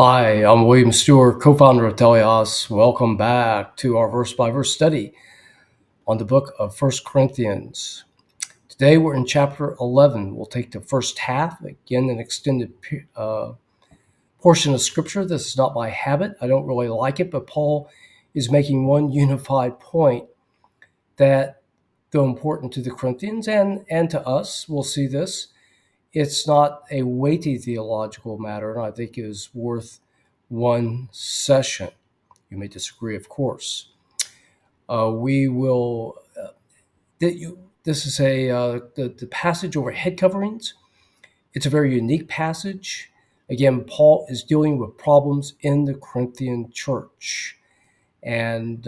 Hi, I'm William Stewart, co-founder of Telios. Welcome back to our verse-by-verse study on the book of First Corinthians. Today we're in chapter 11. We'll take the first half, again an extended portion of scripture. This is not by habit. I don't really like it, but Paul is making one unified point that, though important to the Corinthians and to us, we'll see this, it's not a weighty theological matter, and I think is worth one session. You may disagree, of course. We will. This is the passage over head coverings. It's a very unique passage. Again, Paul is dealing with problems in the Corinthian church, and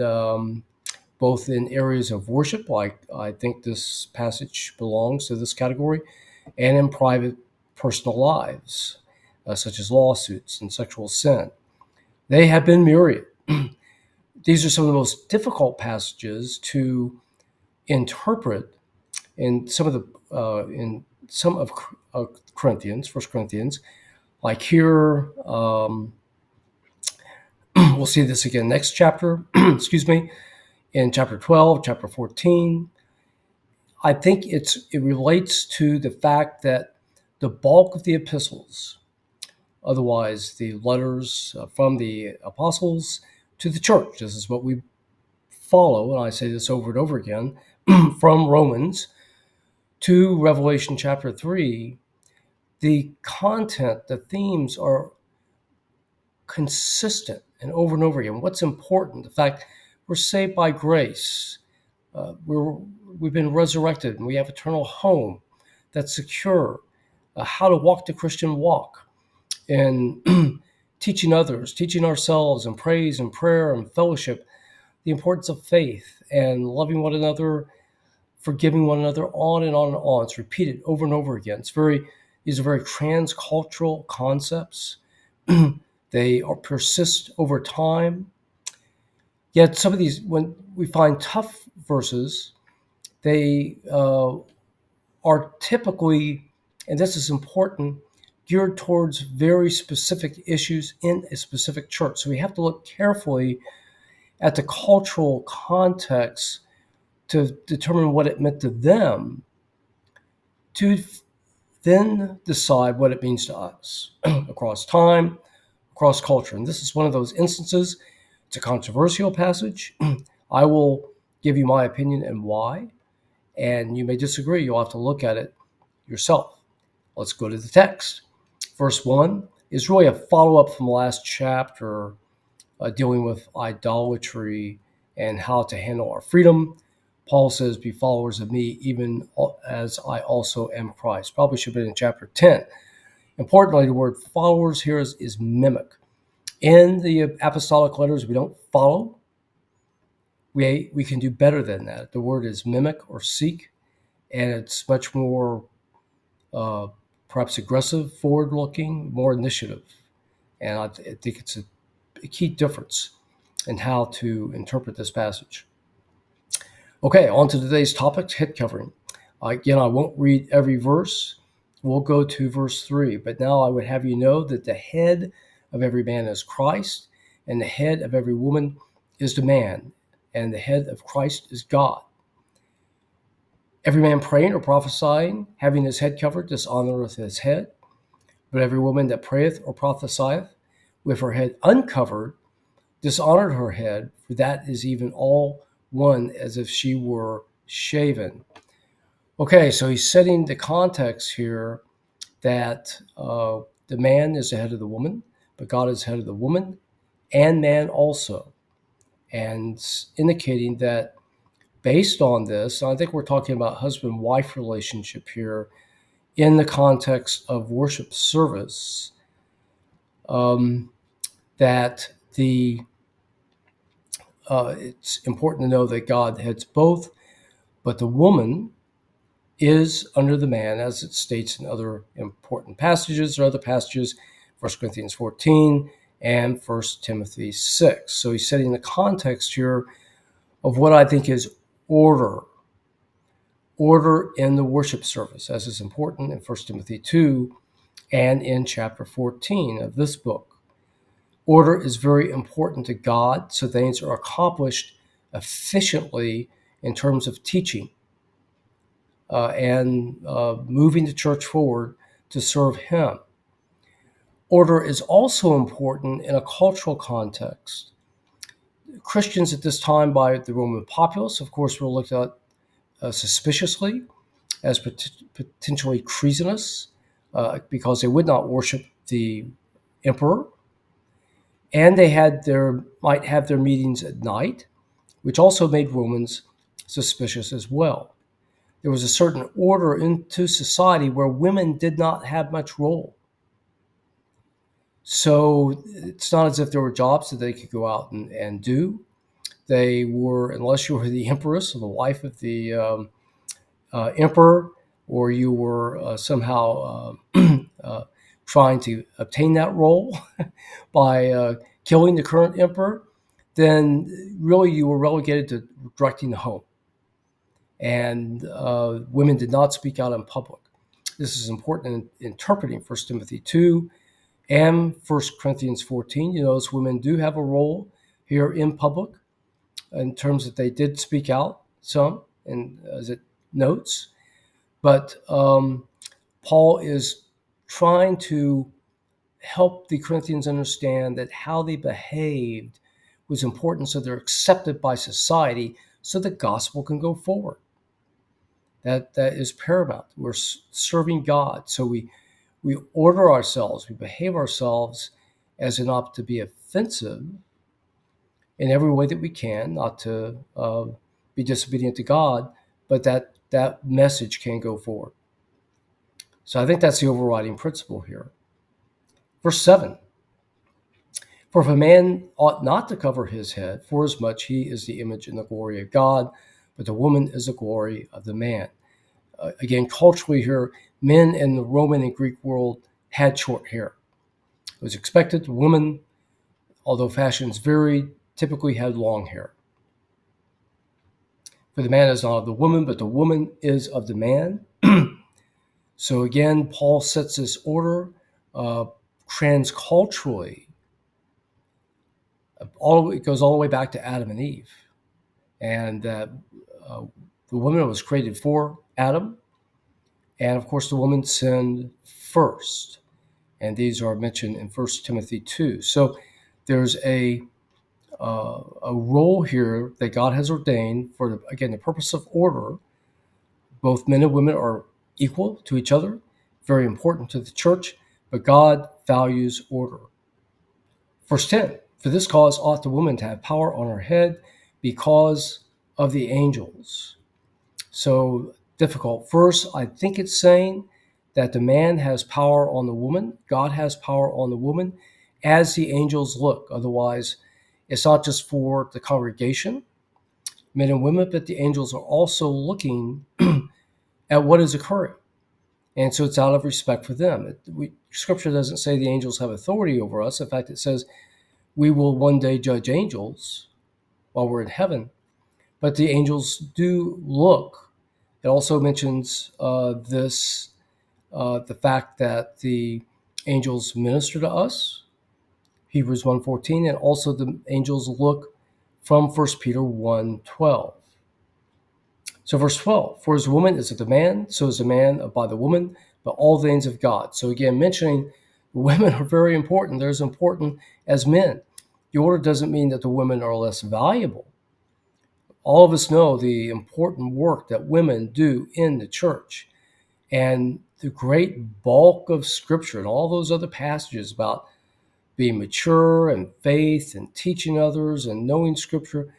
both in areas of worship, like I think this passage belongs to this category, and in private personal lives, such as lawsuits and sexual sin. They have been myriad. These are some of the most difficult passages to interpret in some of Corinthians, First Corinthians. Like here, we'll see this again next chapter. Excuse me, in chapter 12, chapter 14. I think it relates to the fact that the bulk of the epistles, otherwise the letters from the apostles to the church, this is what we follow, and I say this over and over again, from Romans to Revelation chapter 3, the content, the themes are consistent and over again. What's important? The fact we're saved by grace. We've been resurrected and we have eternal home that's secure. How to walk the Christian walk, and teaching others, teaching ourselves, and praise and prayer and fellowship, the importance of faith and loving one another, forgiving one another, on and on and on. It's repeated over and over again. These are very transcultural concepts. They persist over time. Yet some of these, when we find tough verses, they are typically, and this is important, geared towards very specific issues in a specific church. So we have to look carefully at the cultural context to determine what it meant to them, to then decide what it means to us across time, across culture. And this is one of those instances. It's a controversial passage. I will give you my opinion and why, and you may disagree. You'll have to look at it yourself. Let's go to the text. Verse 1 is really a follow-up from the last chapter, dealing with idolatry and how to handle our freedom. Paul says, be followers of me, even as I also am Christ. Probably should have been in chapter 10. Importantly, the word followers here is mimic. In the apostolic letters, we don't follow. We can do better than that. The word is mimic or seek, and it's much more perhaps aggressive, forward-looking, more initiative. And I think it's a key difference in how to interpret this passage. Okay, on to today's topic, head covering. Again, I won't read every verse. We'll go to verse 3. But now I would have you know that the head of every man is Christ, and the head of every woman is the man, and the head of Christ is God. Every man praying or prophesying, having his head covered, dishonoreth his head. But every woman that prayeth or prophesieth with her head uncovered dishonored her head, for that is even all one as if she were shaven. Okay, so he's setting the context here that the man is the head of the woman, but God is the head of the woman and man also. And indicating that based on this, I think we're talking about husband-wife relationship here in the context of worship service, that it's important to know that God heads both, but the woman is under the man, as it states in other important passages or other passages, 1 Corinthians 14 and 1 Timothy 6. So he's setting the context here of what I think is order in the worship service, as is important in 1 Timothy 2 and in chapter 14 of this book. Order is very important to God, so things are accomplished efficiently in terms of teaching and moving the church forward to serve Him. Order is also important in a cultural context. Christians at this time, by the Roman populace, of course, were looked at suspiciously as potentially treasonous because they would not worship the emperor, and they might have their meetings at night, which also made Romans suspicious as well. There was a certain order into society where women did not have much role. So it's not as if there were jobs that they could go out and do. They were, unless you were the empress or the wife of the emperor, or you were somehow trying to obtain that role by killing the current emperor, then really you were relegated to directing the home. And women did not speak out in public. This is important in interpreting 1 Timothy 2 and 1 Corinthians 14. You notice women do have a role here in public in terms that they did speak out some, and as it notes. But Paul is trying to help the Corinthians understand that how they behaved was important so they're accepted by society so the gospel can go forward. That is paramount. We're serving God, so we order ourselves, we behave ourselves as not to be offensive in every way that we can, not to be disobedient to God, but that message can go forward. So I think that's the overriding principle here. Verse 7, for if a man ought not to cover his head, forasmuch he is the image and the glory of God, but the woman is the glory of the man. Again, culturally here, men in the Roman and Greek world had short hair. It was expected. Women, although fashions varied, typically had long hair. For the man is not of the woman, but the woman is of the man. So again, Paul sets this order transculturally. It goes all the way back to Adam and Eve. And the woman was created for Adam. And of course, the woman sinned first. And these are mentioned in 1 Timothy 2. So there's a role here that God has ordained for, again, the purpose of order. Both men and women are equal to each other, very important to the church, but God values order. Verse 10, for this cause ought the woman to have power on her head because of the angels. So difficult. First, I think it's saying that the man has power on the woman. God has power on the woman as the angels look. Otherwise, it's not just for the congregation, men and women, but the angels are also looking at what is occurring. And so it's out of respect for them. Scripture doesn't say the angels have authority over us. In fact, it says we will one day judge angels while we're in heaven. But the angels do look. It also mentions the fact that the angels minister to us, Hebrews 1:14, and also the angels look from 1 Peter 1:12. So verse 12, for as a woman is of the man, so is a man by the woman, but all things of God. So again, mentioning women are very important. They're as important as men. The order doesn't mean that the women are less valuable. All of us know the important work that women do in the church. And the great bulk of Scripture and all those other passages about being mature and faith and teaching others and knowing Scripture,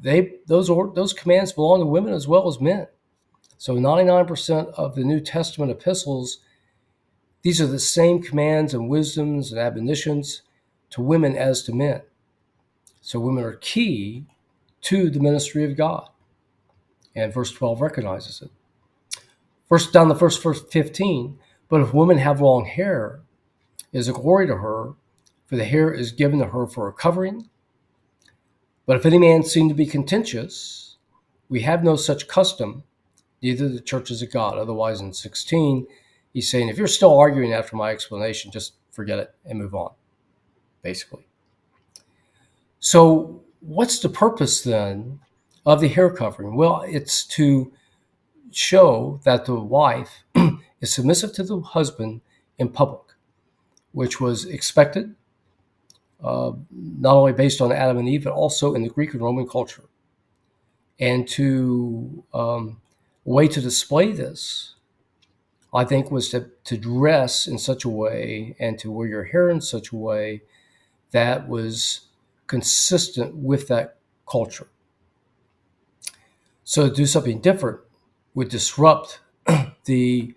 those commands belong to women as well as men. So 99% of the New Testament epistles, these are the same commands and wisdoms and admonitions to women as to men. So women are key to the ministry of God. And verse 12 recognizes it. Down the verse 15, but if women have long hair, it is a glory to her, for the hair is given to her for a covering. But if any man seem to be contentious, we have no such custom, neither the churches of God. Otherwise, in 16, he's saying, if you're still arguing after my explanation, just forget it and move on. basically. So what's the purpose then of the hair covering? Well, it's to show that the wife is submissive to the husband in public, which was expected, not only based on Adam and Eve, but also in the Greek and Roman culture. And to way to display this, I think, was to dress in such a way and to wear your hair in such a way that was consistent with that culture. So to do something different would disrupt the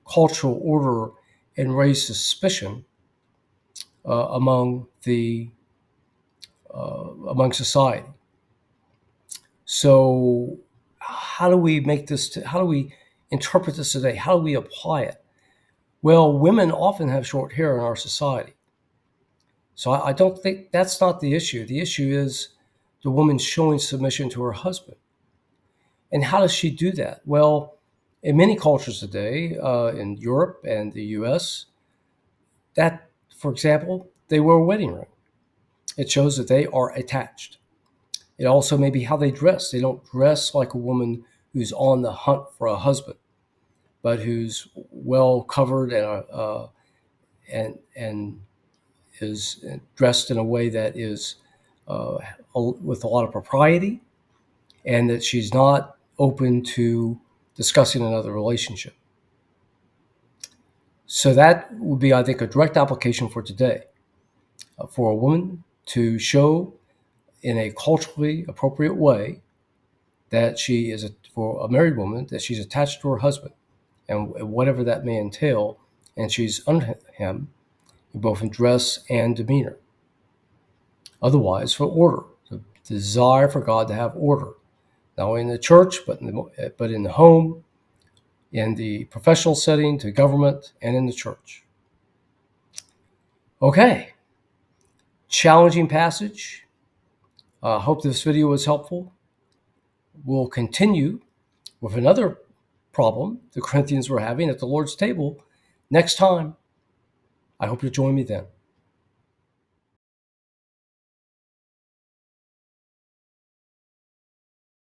cultural order and raise suspicion among society. So how do we make this? How do we interpret this today? How do we apply it? Well, women often have short hair in our society. So I don't think that's not the issue. The issue is the woman showing submission to her husband. And how does she do that? Well, in many cultures today, in Europe and the US, that, for example, they wear a wedding ring. It shows that they are attached. It also may be how they dress. They don't dress like a woman who's on the hunt for a husband, but who's well covered and is dressed in a way that is with a lot of propriety, and that she's not open to discussing another relationship. So that would be, I think, a direct application for today, for a woman to show in a culturally appropriate way that she is, for a married woman, that she's attached to her husband, and whatever that may entail, and she's under him, both in dress and demeanor. Otherwise, for order, the desire for God to have order, not only in the church, but in the home, in the professional setting, to government, and in the church. Okay, challenging passage. Hope this video was helpful. We'll continue with another problem the Corinthians were having at the Lord's table next time. I hope you'll join me then.